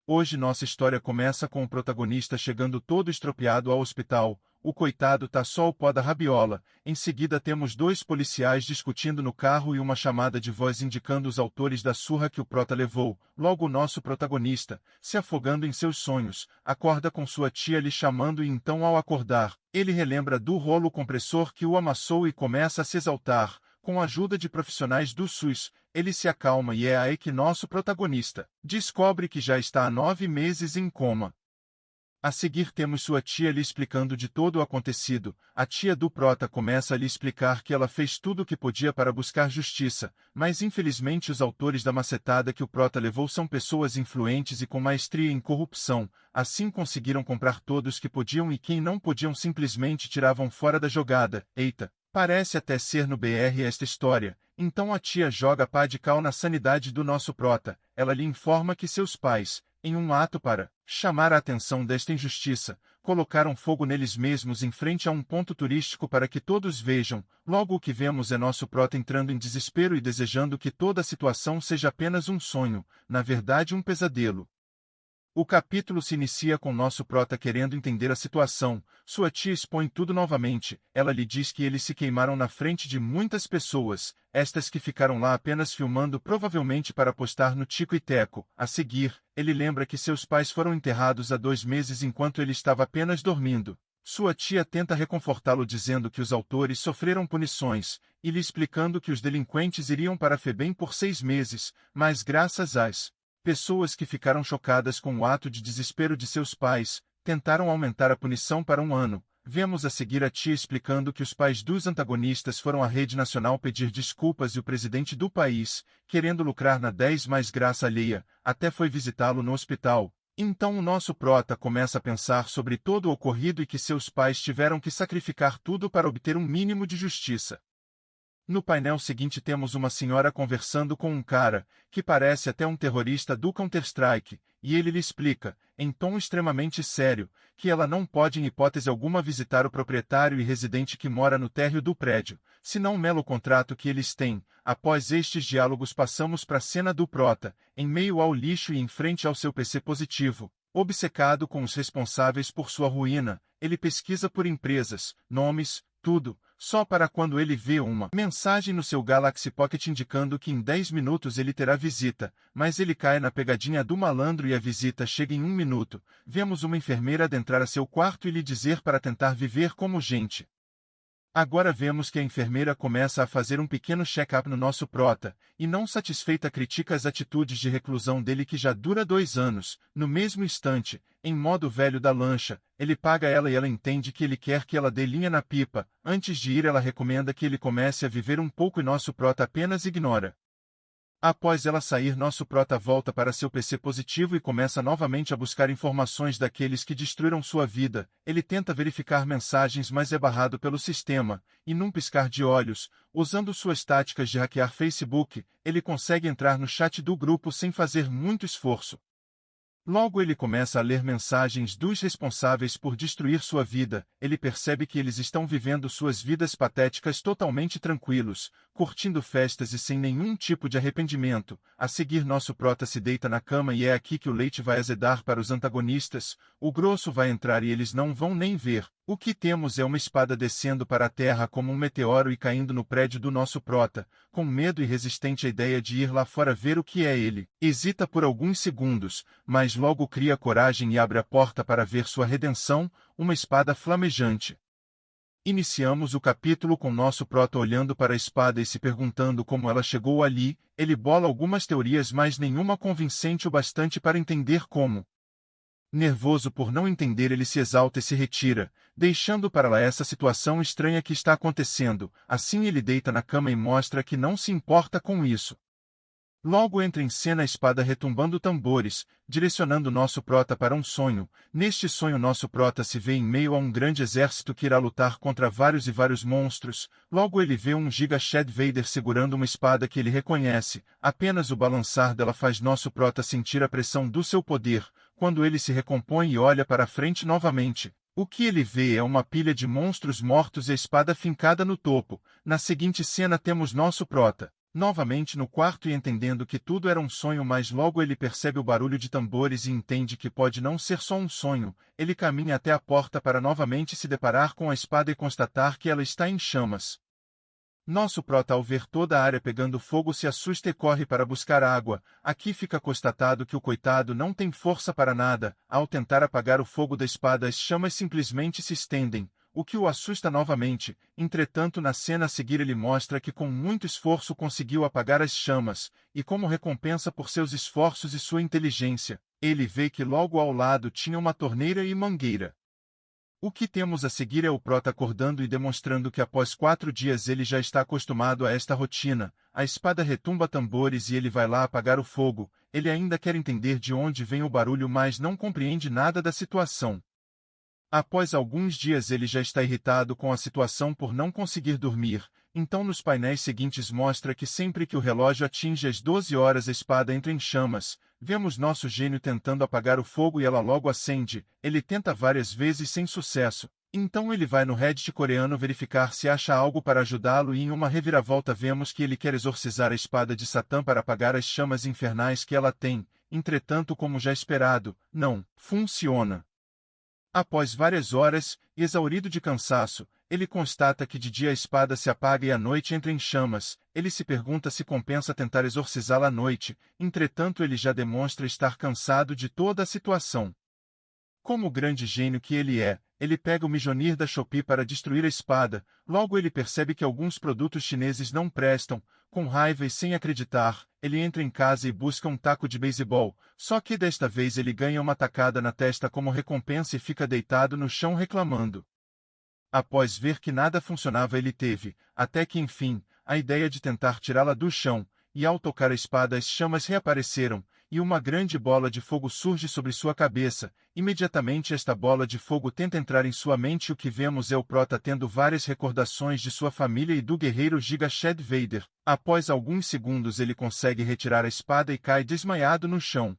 Hoje nossa história começa com o protagonista chegando todo estropiado ao hospital. O coitado tá só o pó da rabiola. Em seguida temos dois policiais discutindo no carro e uma chamada de voz indicando os autores da surra que o prota levou. Logo o nosso protagonista, se afogando em seus sonhos, acorda com sua tia lhe chamando e então ao acordar, ele relembra do rolo compressor que o amassou e começa a se exaltar. Com a ajuda de profissionais do SUS, ele se acalma e é aí que nosso protagonista descobre que já está há 9 meses em coma. A seguir temos sua tia lhe explicando de todo o acontecido. A tia do prota começa a lhe explicar que ela fez tudo o que podia para buscar justiça, mas infelizmente os autores da macetada que o prota levou são pessoas influentes e com maestria em corrupção, assim conseguiram comprar todos que podiam e quem não podiam simplesmente tiravam fora da jogada. Eita! Parece até ser no BR esta história. Então a tia joga pá de cal na sanidade do nosso prota. Ela lhe informa que seus pais, em um ato para chamar a atenção desta injustiça, colocaram fogo neles mesmos em frente a um ponto turístico para que todos vejam. Logo o que vemos é nosso prota entrando em desespero e desejando que toda a situação seja apenas um sonho, na verdade um pesadelo. O capítulo se inicia com nosso prota querendo entender a situação. Sua tia expõe tudo novamente. Ela lhe diz que eles se queimaram na frente de muitas pessoas, estas que ficaram lá apenas filmando provavelmente para postar no Tico e Teco. A seguir, ele lembra que seus pais foram enterrados há 2 meses enquanto ele estava apenas dormindo. Sua tia tenta reconfortá-lo dizendo que os autores sofreram punições, e lhe explicando que os delinquentes iriam para a FEBEM por 6 meses, mas graças às pessoas que ficaram chocadas com o ato de desespero de seus pais, tentaram aumentar a punição para 1 ano. Vemos a seguir a tia explicando que os pais dos antagonistas foram à rede nacional pedir desculpas e o presidente do país, querendo lucrar na 10 mais graça alheia, até foi visitá-lo no hospital. Então o nosso prota começa a pensar sobre todo o ocorrido e que seus pais tiveram que sacrificar tudo para obter um mínimo de justiça. No painel seguinte temos uma senhora conversando com um cara, que parece até um terrorista do Counter-Strike, e ele lhe explica, em tom extremamente sério, que ela não pode em hipótese alguma visitar o proprietário e residente que mora no térreo do prédio, senão um melo contrato que eles têm. Após estes diálogos passamos para a cena do prota, em meio ao lixo e em frente ao seu PC positivo. Obcecado com os responsáveis por sua ruína, ele pesquisa por empresas, nomes, tudo, só para quando ele vê uma mensagem no seu Galaxy Pocket indicando que em 10 minutos ele terá visita, mas ele cai na pegadinha do malandro e a visita chega em 1 minuto. Vemos uma enfermeira adentrar a seu quarto e lhe dizer para tentar viver como gente. Agora vemos que a enfermeira começa a fazer um pequeno check-up no nosso prota, e não satisfeita critica as atitudes de reclusão dele que já dura 2 anos. No mesmo instante, em modo velho da lancha, ele paga ela e ela entende que ele quer que ela dê linha na pipa. Antes de ir ela recomenda que ele comece a viver um pouco e nosso prota apenas ignora. Após ela sair nosso prota volta para seu PC positivo e começa novamente a buscar informações daqueles que destruíram sua vida. Ele tenta verificar mensagens mas é barrado pelo sistema, e num piscar de olhos, usando suas táticas de hackear Facebook, ele consegue entrar no chat do grupo sem fazer muito esforço. Logo ele começa a ler mensagens dos responsáveis por destruir sua vida. Ele percebe que eles estão vivendo suas vidas patéticas totalmente tranquilos, curtindo festas e sem nenhum tipo de arrependimento. A seguir nosso prota se deita na cama e é aqui que o leite vai azedar para os antagonistas. O grosso vai entrar e eles não vão nem ver. O que temos é uma espada descendo para a terra como um meteoro e caindo no prédio do nosso prota, com medo e resistente à ideia de ir lá fora ver o que é ele. Hesita por alguns segundos, mas logo cria coragem e abre a porta para ver sua redenção, uma espada flamejante. Iniciamos o capítulo com nosso prota olhando para a espada e se perguntando como ela chegou ali. Ele bola algumas teorias mas nenhuma convincente o bastante para entender como. Nervoso por não entender ele se exalta e se retira, deixando para lá essa situação estranha que está acontecendo. Assim ele deita na cama e mostra que não se importa com isso. Logo entra em cena a espada retumbando tambores, direcionando nosso prota para um sonho. Neste sonho nosso prota se vê em meio a um grande exército que irá lutar contra vários e vários monstros. Logo ele vê um Giga Shed Vader segurando uma espada que ele reconhece. Apenas o balançar dela faz nosso prota sentir a pressão do seu poder. Quando ele se recompõe e olha para frente novamente, o que ele vê é uma pilha de monstros mortos e a espada fincada no topo. Na seguinte cena temos nosso prota Novamente no quarto e entendendo que tudo era um sonho, mas logo ele percebe o barulho de tambores e entende que pode não ser só um sonho. Ele caminha até a porta para novamente se deparar com a espada e constatar que ela está em chamas. Nosso prota, ao ver toda a área pegando fogo, se assusta e corre para buscar água. Aqui fica constatado que o coitado não tem força para nada. Ao tentar apagar o fogo da espada, as chamas simplesmente se estendem, o que o assusta novamente. Entretanto, na cena a seguir ele mostra que com muito esforço conseguiu apagar as chamas, e como recompensa por seus esforços e sua inteligência, ele vê que logo ao lado tinha uma torneira e mangueira. O que temos a seguir é o prota acordando e demonstrando que após 4 dias ele já está acostumado a esta rotina. A espada retumba tambores e ele vai lá apagar o fogo. Ele ainda quer entender de onde vem o barulho, mas não compreende nada da situação. Após alguns dias ele já está irritado com a situação por não conseguir dormir. Então nos painéis seguintes mostra que sempre que o relógio atinge as 12 horas a espada entra em chamas. Vemos nosso gênio tentando apagar o fogo e ela logo acende. Ele tenta várias vezes sem sucesso. Então ele vai no Reddit coreano verificar se acha algo para ajudá-lo e em uma reviravolta vemos que ele quer exorcizar a espada de Satã para apagar as chamas infernais que ela tem. Entretanto, como já esperado, não funciona. Após várias horas, exaurido de cansaço, ele constata que de dia a espada se apaga e à noite entra em chamas. Ele se pergunta se compensa tentar exorcizá-la à noite, entretanto ele já demonstra estar cansado de toda a situação. Como o grande gênio que ele é, ele pega o Mjolnir da Shopee para destruir a espada. Logo ele percebe que alguns produtos chineses não prestam. Com raiva e sem acreditar, ele entra em casa e busca um taco de beisebol. Só que desta vez ele ganha uma tacada na testa como recompensa e fica deitado no chão reclamando. Após ver que nada funcionava, ele teve, até que enfim, a ideia de tentar tirá-la do chão, e ao tocar a espada as chamas reapareceram, e uma grande bola de fogo surge sobre sua cabeça. Imediatamente esta bola de fogo tenta entrar em sua mente e o que vemos é o prota tendo várias recordações de sua família e do guerreiro Giga Chad Vader. Após alguns segundos ele consegue retirar a espada e cai desmaiado no chão.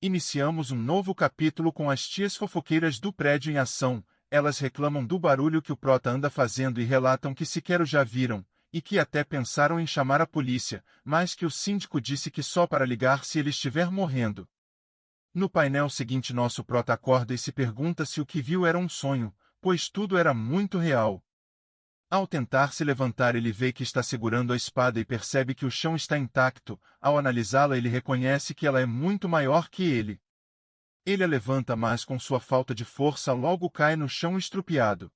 Iniciamos um novo capítulo com as tias fofoqueiras do prédio em ação. Elas reclamam do barulho que o prota anda fazendo e relatam que sequer o já viram, e que até pensaram em chamar a polícia, mas que o síndico disse que só para ligar se ele estiver morrendo. No painel seguinte nosso prota acorda e se pergunta se o que viu era um sonho, pois tudo era muito real. Ao tentar se levantar ele vê que está segurando a espada e percebe que o chão está intacto. Ao analisá-la ele reconhece que ela é muito maior que ele. Ele a levanta, mas com sua falta de força logo cai no chão estrupiado.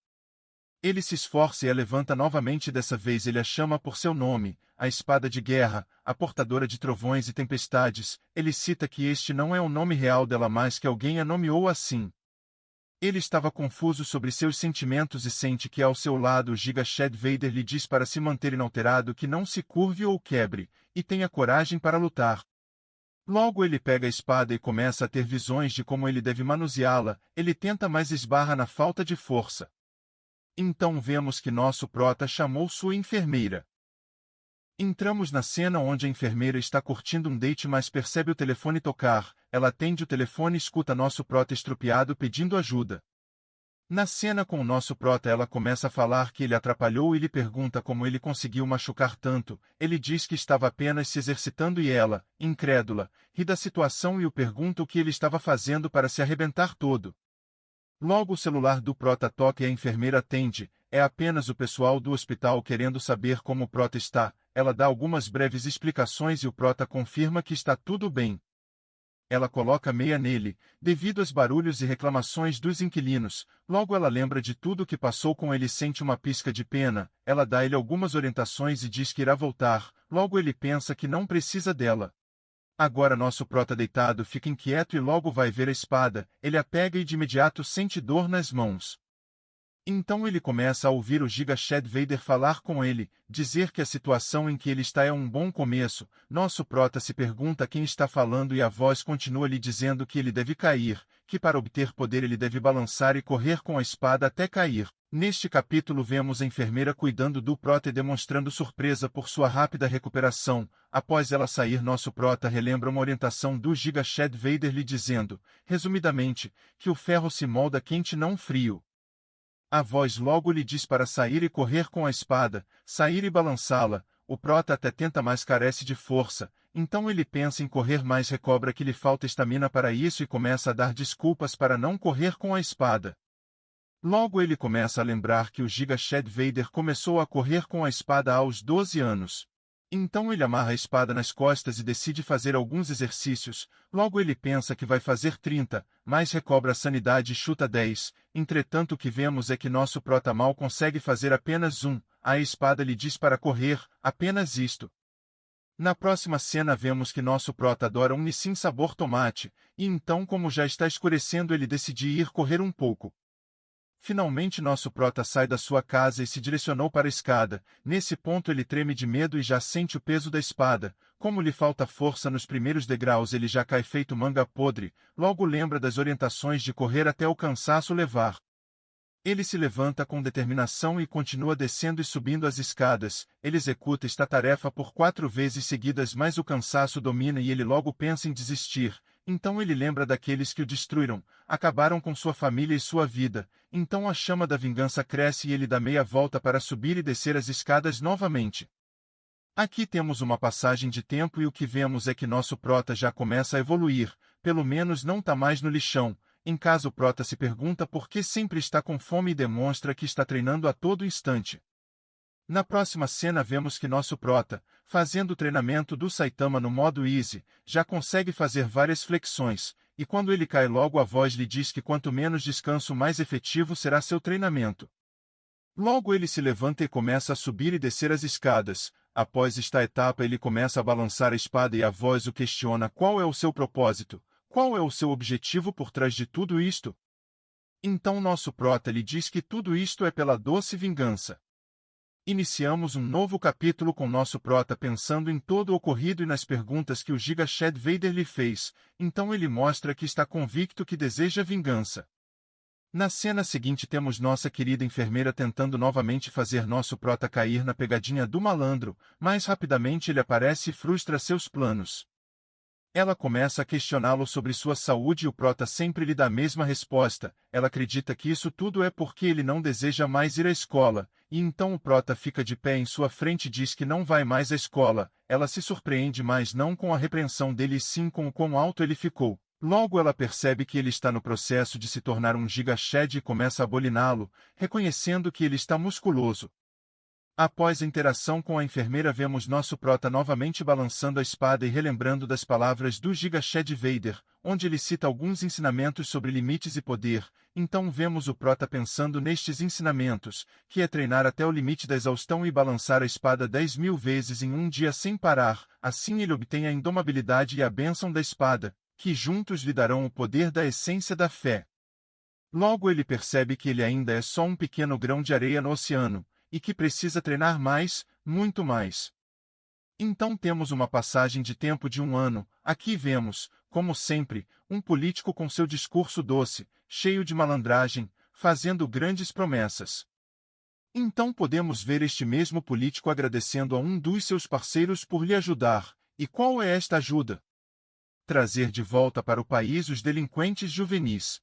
Ele se esforça e a levanta novamente, dessa vez ele a chama por seu nome, a espada de guerra, a portadora de trovões e tempestades. Ele cita que este não é o nome real dela, mas que alguém a nomeou assim. Ele estava confuso sobre seus sentimentos e sente que ao seu lado o Giga Chad Vader lhe diz para se manter inalterado, que não se curve ou quebre, e tenha coragem para lutar. Logo ele pega a espada e começa a ter visões de como ele deve manuseá-la. Ele tenta, mas esbarra na falta de força. Então vemos que nosso prota chamou sua enfermeira. Entramos na cena onde a enfermeira está curtindo um date, mas percebe o telefone tocar. Ela atende o telefone e escuta nosso prota estrupiado pedindo ajuda. Na cena com o nosso prota ela começa a falar que ele atrapalhou e lhe pergunta como ele conseguiu machucar tanto. Ele diz que estava apenas se exercitando e ela, incrédula, ri da situação e o pergunta o que ele estava fazendo para se arrebentar todo. Logo o celular do prota toca e a enfermeira atende. É apenas o pessoal do hospital querendo saber como o prota está. Ela dá algumas breves explicações e o prota confirma que está tudo bem. Ela coloca meia nele, devido aos barulhos e reclamações dos inquilinos. Logo ela lembra de tudo o que passou com ele e sente uma pisca de pena. Ela dá ele algumas orientações e diz que irá voltar. Logo ele pensa que não precisa dela. Agora nosso prota deitado fica inquieto e logo vai ver a espada. Ele a pega e de imediato sente dor nas mãos. Então ele começa a ouvir o Giga Chad Vader falar com ele, dizer que a situação em que ele está é um bom começo. Nosso prota se pergunta quem está falando e a voz continua lhe dizendo que ele deve cair, que para obter poder ele deve balançar e correr com a espada até cair. Neste capítulo vemos a enfermeira cuidando do prota e demonstrando surpresa por sua rápida recuperação. Após ela sair, nosso prota relembra uma orientação do Giga Chad Vader lhe dizendo, resumidamente, que o ferro se molda quente não frio. A voz logo lhe diz para sair e correr com a espada, sair e balançá-la. o prota até tenta, mas carece de força, então ele pensa em correr, mas recobra que lhe falta estamina para isso e começa a dar desculpas para não correr com a espada. Logo ele começa a lembrar que o Giga Chad Vader começou a correr com a espada aos 12 anos. Então ele amarra a espada nas costas e decide fazer alguns exercícios, logo ele pensa que vai fazer 30, mas recobra a sanidade e chuta 10, entretanto o que vemos é que nosso prota mal consegue fazer apenas um, a espada lhe diz para correr, apenas isto. Na próxima cena vemos que nosso prota adora um Nissin sabor tomate, e então como já está escurecendo ele decide ir correr um pouco. Finalmente nosso prota sai da sua casa e se direcionou para a escada. Nesse ponto ele treme de medo e já sente o peso da espada. Como lhe falta força nos primeiros degraus, ele já cai feito manga podre, logo lembra das orientações de correr até o cansaço levar. Ele se levanta com determinação e continua descendo e subindo as escadas. Ele executa esta tarefa por 4 vezes seguidas, mas o cansaço domina e ele logo pensa em desistir. Então ele lembra daqueles que o destruíram, acabaram com sua família e sua vida. Então a chama da vingança cresce e ele dá meia volta para subir e descer as escadas novamente. Aqui temos uma passagem de tempo e o que vemos é que nosso prota já começa a evoluir, pelo menos não tá mais no lixão. Em caso o prota se pergunta por que sempre está com fome e demonstra que está treinando a todo instante. Na próxima cena vemos que nosso prota, fazendo o treinamento do Saitama no modo Easy, já consegue fazer várias flexões, e quando ele cai logo a voz lhe diz que quanto menos descanso mais efetivo será seu treinamento. Logo ele se levanta e começa a subir e descer as escadas. Após esta etapa ele começa a balançar a espada e a voz o questiona qual é o seu propósito, qual é o seu objetivo por trás de tudo isto. Então nosso prota lhe diz que tudo isto é pela doce vingança. Iniciamos um novo capítulo com nosso prota pensando em todo o ocorrido e nas perguntas que o Giga Chad Vader lhe fez, então ele mostra que está convicto que deseja vingança. Na cena seguinte temos nossa querida enfermeira tentando novamente fazer nosso prota cair na pegadinha do malandro, mas rapidamente ele aparece e frustra seus planos. Ela começa a questioná-lo sobre sua saúde e o prota sempre lhe dá a mesma resposta. Ela acredita que isso tudo é porque ele não deseja mais ir à escola, e então o prota fica de pé em sua frente e diz que não vai mais à escola. Ela se surpreende, mas não com a repreensão dele e sim com o quão alto ele ficou. Logo ela percebe que ele está no processo de se tornar um Giga Chad e começa a boliná-lo, reconhecendo que ele está musculoso. Após a interação com a enfermeira vemos nosso prota novamente balançando a espada e relembrando das palavras do Giga Chad Vader, onde ele cita alguns ensinamentos sobre limites e poder. Então vemos o prota pensando nestes ensinamentos, que é treinar até o limite da exaustão e balançar a espada 10.000 vezes em um dia sem parar. Assim ele obtém a indomabilidade e a bênção da espada, que juntos lhe darão o poder da essência da fé. Logo ele percebe que ele ainda é só um pequeno grão de areia no oceano, e que precisa treinar mais, muito mais. Então temos uma passagem de tempo de 1 ano. Aqui vemos, como sempre, um político com seu discurso doce, cheio de malandragem, fazendo grandes promessas. Então podemos ver este mesmo político agradecendo a um dos seus parceiros por lhe ajudar. E qual é esta ajuda? Trazer de volta para o país os delinquentes juvenis.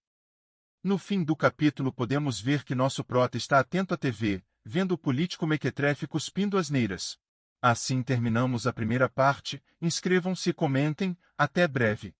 No fim do capítulo podemos ver que nosso prota está atento à TV, vendo o político mequetrefe cuspindo asneiras. Assim terminamos a primeira parte. Inscrevam-se e comentem. Até breve.